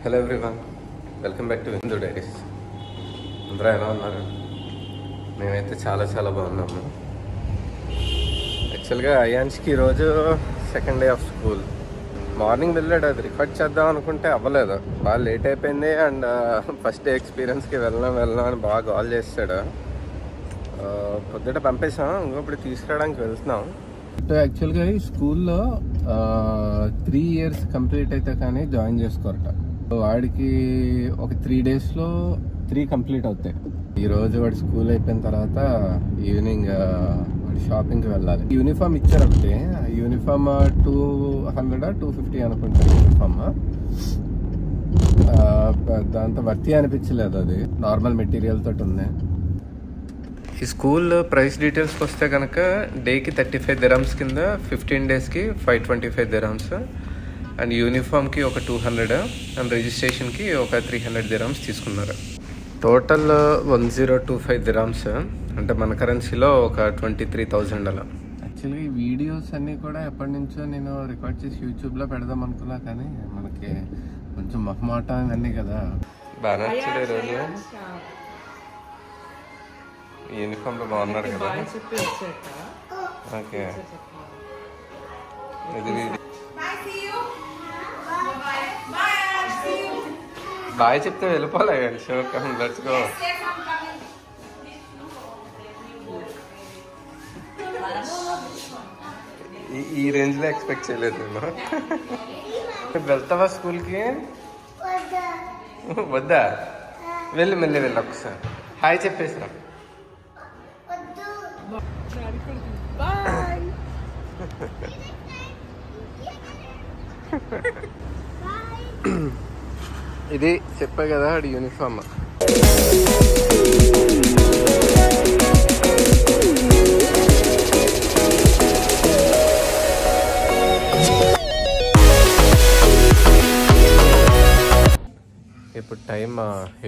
Hello everyone, welcome back to విందు diaries. అందరూ ఎలా ఉన్నారు? మేమైతే చాలా బాగున్నాము. యాక్చువల్గా అయాన్స్కి ఈరోజు second day of school. Morning వెళ్ళాడు, అది రికార్డ్ చేద్దాం అనుకుంటే అవ్వలేదు, బాగా లేట్ అయిపోయింది. అండ్ ఫస్ట్ డే ఎక్స్పీరియన్స్కి వెళ్దాం అని బాగా కాల్ చేస్తాడు. పొద్దుట పంపేసాం, ఇంకొప్పుడు తీసుకురావడానికి వెళ్తున్నాం. యాక్చువల్గా ఈ స్కూల్లో 3 years కంప్లీట్ అయితే కానీ జాయిన్ చేసుకోరట. వాడికి ఒక 3 daysలో 3 కంప్లీట్ అవుతాయి. ఈరోజు వాడి స్కూల్ అయిపోయిన తర్వాత ఈవినింగ్ వాడి షాపింగ్కి వెళ్ళాలి. యూనిఫామ్ ఇచ్చారు ఒకటి, యూనిఫామ్ 200-250 అనుకుంటాను. యూనిఫామ్ దాంతో వర్తి అనిపించలేదు, అది నార్మల్ మెటీరియల్ తోటి ఉంది. ఈ స్కూల్ ప్రైస్ డీటెయిల్స్కి వస్తే కనుక డేకి 35 dirhams కింద, 15 daysకి 525 dirhams, అండ్ యూనిఫామ్కి ఒక 200, అండ్ రిజిస్ట్రేషన్కి ఒక 300 dirhams తీసుకున్నారు. టోటల్ 1025 dirhams, అంటే మన కరెన్సీలో ఒక 23,000 అలా. యాక్చువల్గా ఈ వీడియోస్ అన్నీ కూడా ఎప్పటి నుంచో నేను రికార్డ్ చేసి యూట్యూబ్లో పెడదాం అనుకున్నా, కానీ మనకి కొంచెం మొహమాటం ఇవన్నీ కదా. బాగా నచ్చాడు ఈరోజు. యూనిఫామ్లో బాగున్నారు కదా. ఓకే, ఇది బాయ్ చెప్తే వెళ్ళిపోలే కానీ షో కమ్ లెట్స్ గో. ఈ రేంజ్లో ఎక్స్పెక్ట్ చేయలేదు నేను. వెళ్తావా స్కూల్కి? వద్దా? వెళ్ళి మళ్ళీ వెళ్ళి ఒకసారి హాయ్ చెప్పేసిరా. ఇది చెప్పా కదా అది యూనిఫామ్. ఇప్పుడు టైం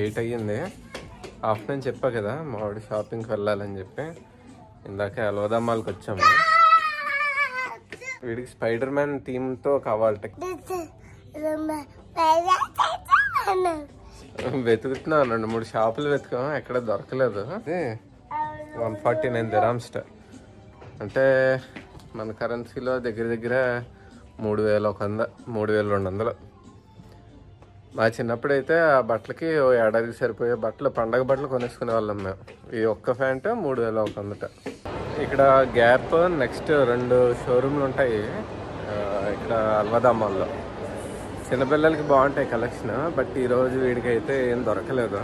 8 అయ్యింది. ఆఫ్టర్నూన్ చెప్పా కదా మా వాడు షాపింగ్కి వెళ్ళాలని చెప్పి. ఇందాక అల్వదామాల్కి వచ్చాము. వీడికి స్పైడర్ మ్యాన్ థీమ్తో కావాలి. వెతుకుతున్నా, 2-3 షాపులు వెతుకాం, ఎక్కడ దొరకలేదు. 149 dirhams, అంటే మన కరెన్సీలో దగ్గర 3,100, 3,200. మా చిన్నప్పుడైతే ఆ బట్టలకి ఓ ఏడాదికి సరిపోయే బట్టలు, పండగ బట్టలు కొనేసుకునే వాళ్ళం మేము. ఈ ఒక్క ప్యాంట్ 3,100. ఇక్కడ గ్యాప్ నెక్స్ట్ 2 షోరూమ్లు ఉంటాయి ఇక్కడ అల్వదామాల్లో. చిన్నపిల్లలకి బాగుంటాయి కలెక్షన్, బట్ ఈరోజు వీడికైతే ఏం దొరకలేదు.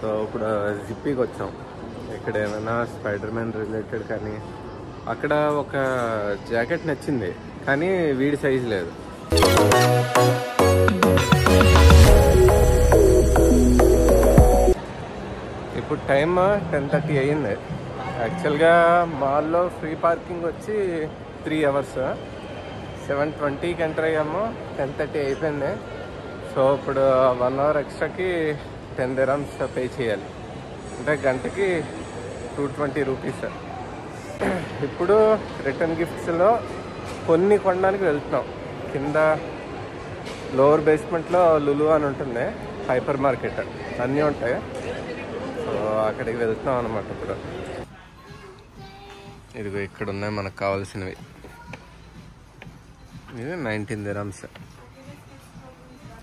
సో ఇప్పుడు జిప్పీకి వచ్చాం. ఇక్కడ ఏమైనా స్పైడర్ మ్యాన్ రిలేటెడ్ కానీ. అక్కడ ఒక జాకెట్ నచ్చింది కానీ వీడి సైజు లేదు. ఇప్పుడు టైం 10:30 అయ్యింది. యాక్చువల్గా మాల్లో ఫ్రీ పార్కింగ్ వచ్చి 3 hours. 7:20కి ఎంటర్ అయ్యాము, 10:30 అయిపోయింది. సో ఇప్పుడు 1 hour ఎక్స్ట్రాకి 10 dirhams పే చేయాలి, అంటే గంటకి 220 rupees. ఇప్పుడు రిటర్న్ గిఫ్ట్స్లో కొన్ని కొనడానికి వెళ్తున్నాం. కింద లోవర్ బేస్మెంట్లో లులు అని ఉంటుంది, హైపర్ మార్కెట్, అన్నీ ఉంటాయి. సో అక్కడికి వెళ్తున్నాం అనమాట. ఇప్పుడు ఇదిగో ఇక్కడ ఉన్నాయి మనకు కావాల్సినవి. ఇది 19 dirhams,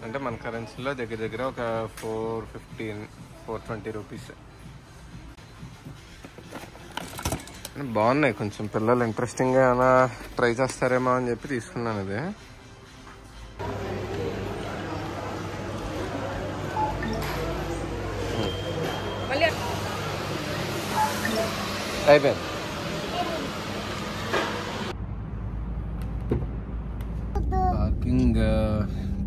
అంటే మన కరెన్సీలో దగ్గర ఒక 420 rupees. బాగున్నాయి, కొంచెం పిల్లలు ఇంట్రెస్టింగ్గా ఏమైనా ట్రై చేస్తారేమో అని చెప్పి తీసుకున్నాను. ఇది అయిపోయింది. పార్కింగ్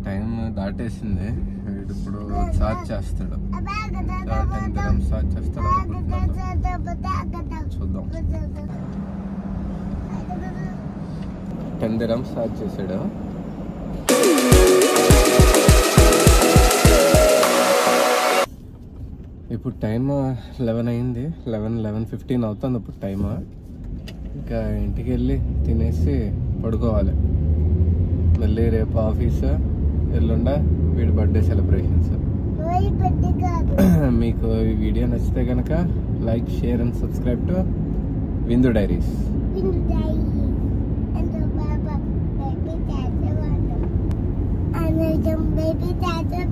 టైం దాటేసింది. వీడు ఇప్పుడు చార్జ్ చేస్తాడు, 10 dirhams చార్జ్ చేస్తాడు అనుకుంటున్నాను. చూద్దాం. 10 dirhams చార్జ్ చేశాడు. ఇప్పుడు టైం 11 అయింది, 11:15 అవుతుంది ఇప్పుడు టైం. ఇంకా ఇంటికి వెళ్ళి తినేసి పడుకోవాలి. మళ్ళీ రేపు ఆఫీస్, ఎల్లుండ వీడి బర్త్డే సెలబ్రేషన్స్. మీకు ఈ వీడియో నచ్చితే కనుక like, share and subscribe to విందు డైరీస్. Baby, that's a